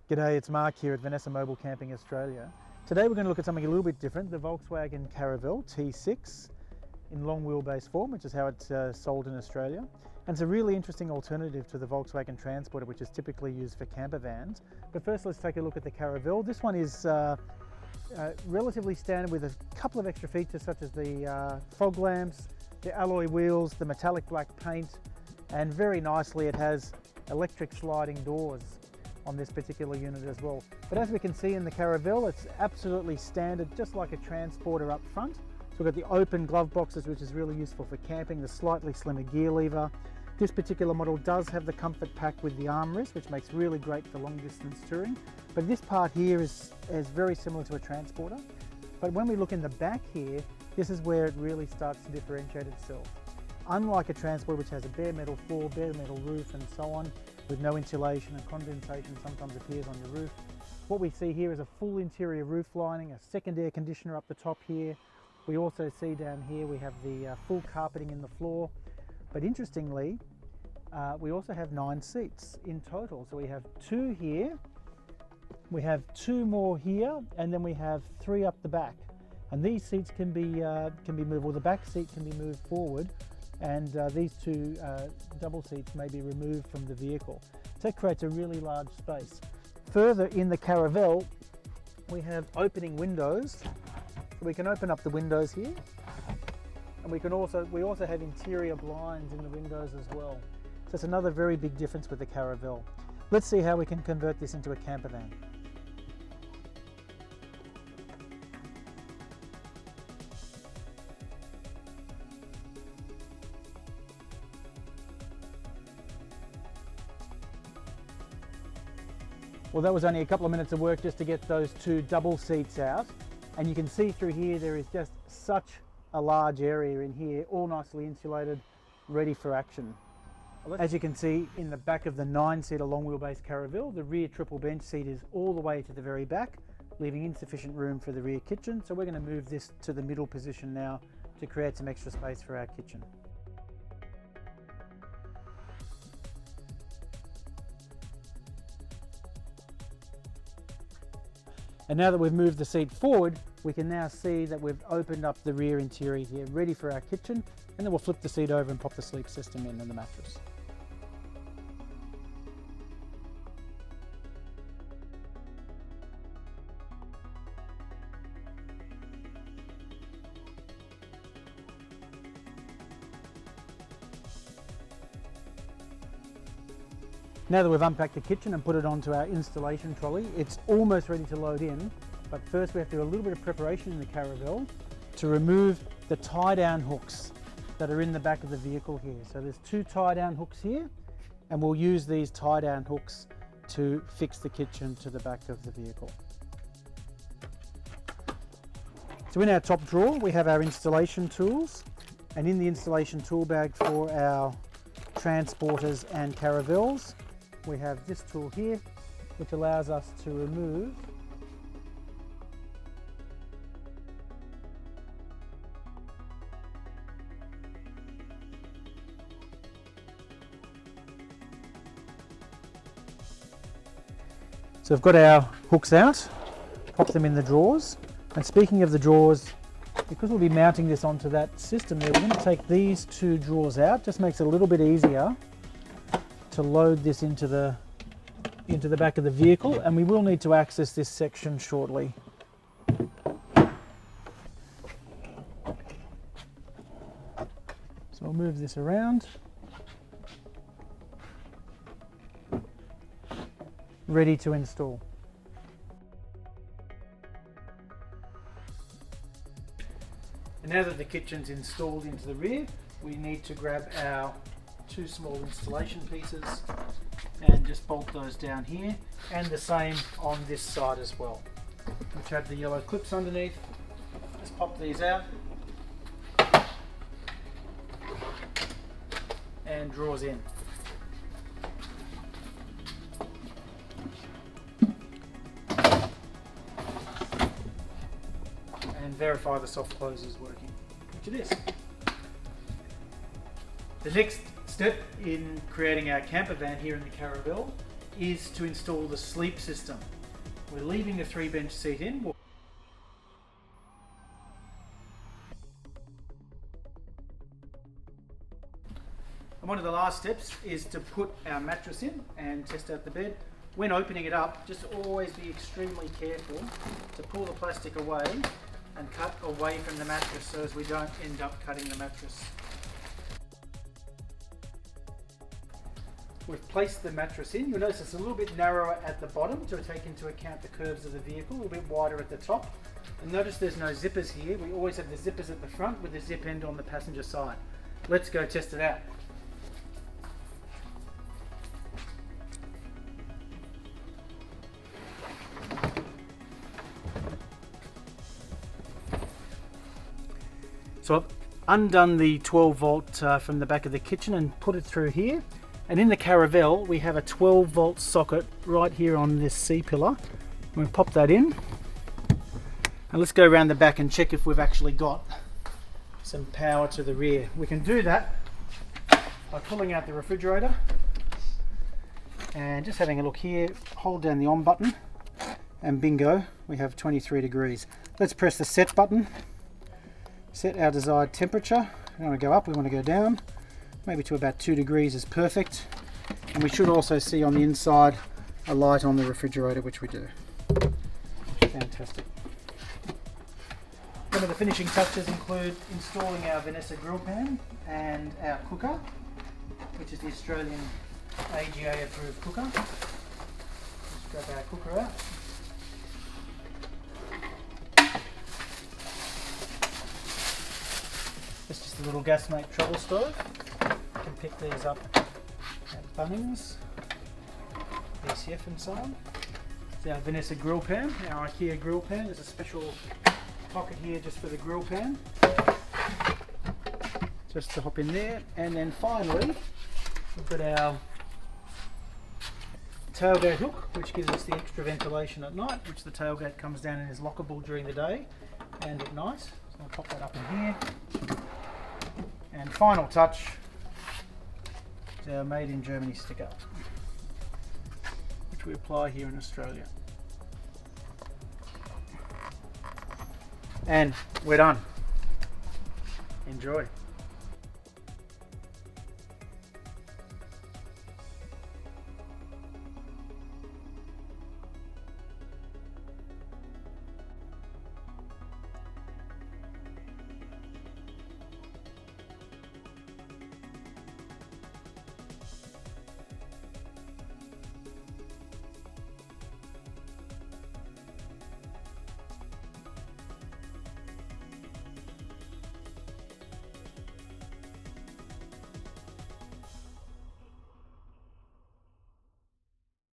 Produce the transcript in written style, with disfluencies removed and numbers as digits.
G'day, it's Mark here at VanEssa Mobile Camping Australia. Today we're going to look at something a little bit different, the Volkswagen Caravel T6 in long wheelbase form, which is how it's sold in Australia. And it's a really interesting alternative to the Volkswagen Transporter, which is typically used for camper vans. But first let's take a look at the Caravel. This one is relatively standard with a couple of extra features such as the fog lamps, the alloy wheels, the metallic black paint, and very nicely it has electric sliding doors on this particular unit as well. But as we can see in the Caravel, it's absolutely standard, just like a Transporter up front. So we've got the open glove boxes, which is really useful for camping, the slightly slimmer gear lever. This particular model does have the comfort pack with the armrest, which makes really great for long distance touring. But this part here is very similar to a Transporter. But when we look in the back here, this is where it really starts to differentiate itself. Unlike a Transporter, which has a bare metal floor, bare metal roof and so on, with no insulation, and condensation sometimes appears on your roof, what we see here is a full interior roof lining, a second air conditioner up the top here. We also see down here we have the full carpeting in the floor. But interestingly, we also have 9 seats in total. So we have 2 here, we have 2 more here, and then we have 3 up the back. And these seats can be moved, or the back seat can be moved forward, and these 2 double seats may be removed from the vehicle. So that creates a really large space. Further in the Caravel, we have opening windows. So we can open up the windows here, and we also have interior blinds in the windows as well. So it's another very big difference with the Caravel. Let's see how we can convert this into a camper van. Well, that was only a couple of minutes of work just to get those 2 double seats out. And you can see through here, there is just such a large area in here, all nicely insulated, ready for action. As you can see in the back of the 9-seater long wheelbase Caravel, the rear triple bench seat is all the way to the very back, leaving insufficient room for the rear kitchen. So we're going to move this to the middle position now to create some extra space for our kitchen. And now that we've moved the seat forward, we can now see that we've opened up the rear interior here, ready for our kitchen, and then we'll flip the seat over and pop the sleep system in and the mattress. Now that we've unpacked the kitchen and put it onto our installation trolley, it's almost ready to load in, but first we have to do a little bit of preparation in the Caravel to remove the tie-down hooks that are in the back of the vehicle here. So there's 2 tie-down hooks here, and we'll use these tie-down hooks to fix the kitchen to the back of the vehicle. So in our top drawer, we have our installation tools, and in the installation tool bag for our Transporters and Caravels, we have this tool here, which allows us to remove So we've got our hooks out, pop them in the drawers. And speaking of the drawers, because we'll be mounting this onto that system there, we're going to take these 2 drawers out. Just makes it a little bit easier to load this into the back of the vehicle, and we will need to access this section shortly. So we'll move this around. Ready to install. And now that the kitchen's installed into the rear, we need to grab our 2 small installation pieces and just bolt those down here, and the same on this side as well, which have the yellow clips underneath. Just pop these out and drawers in. And verify the soft close is working, which it is. The next step in creating our camper van here in the Caravel is to install the sleep system. We're leaving the 3-bench seat in. And one of the last steps is to put our mattress in and test out the bed. When opening it up, just always be extremely careful to pull the plastic away and cut away from the mattress so as we don't end up cutting the mattress. We've placed the mattress in. You'll notice it's a little bit narrower at the bottom to take into account the curves of the vehicle, a little bit wider at the top. And notice there's no zippers here. We always have the zippers at the front with the zip end on the passenger side. Let's go test it out. So I've undone the 12 volt from the back of the kitchen and put it through here. And in the Caravelle, we have a 12 volt socket right here on this C-pillar. We'll pop that in. And let's go around the back and check if we've actually got some power to the rear. We can do that by pulling out the refrigerator and just having a look here, hold down the on button and bingo, we have 23 degrees. Let's press the set button. Set our desired temperature. We want to go up, we want to go down. Maybe to about 2 degrees is perfect. And we should also see on the inside a light on the refrigerator, which we do. Fantastic. Some of the finishing touches include installing our VanEssa grill pan and our cooker, which is the Australian AGA approved cooker. Let's grab our cooker out. It's just a little Gasmate trouble stove. You can pick these up at Bunnings, BCF and so on. It's our VanEssa grill pan, our IKEA grill pan. There's a special pocket here just for the grill pan. Just to hop in there. And then finally, we've got our tailgate hook, which gives us the extra ventilation at night, which the tailgate comes down and is lockable during the day and at night. So I'll pop that up in here. And final touch is our Made in Germany sticker, which we apply here in Australia. And we're done. Enjoy.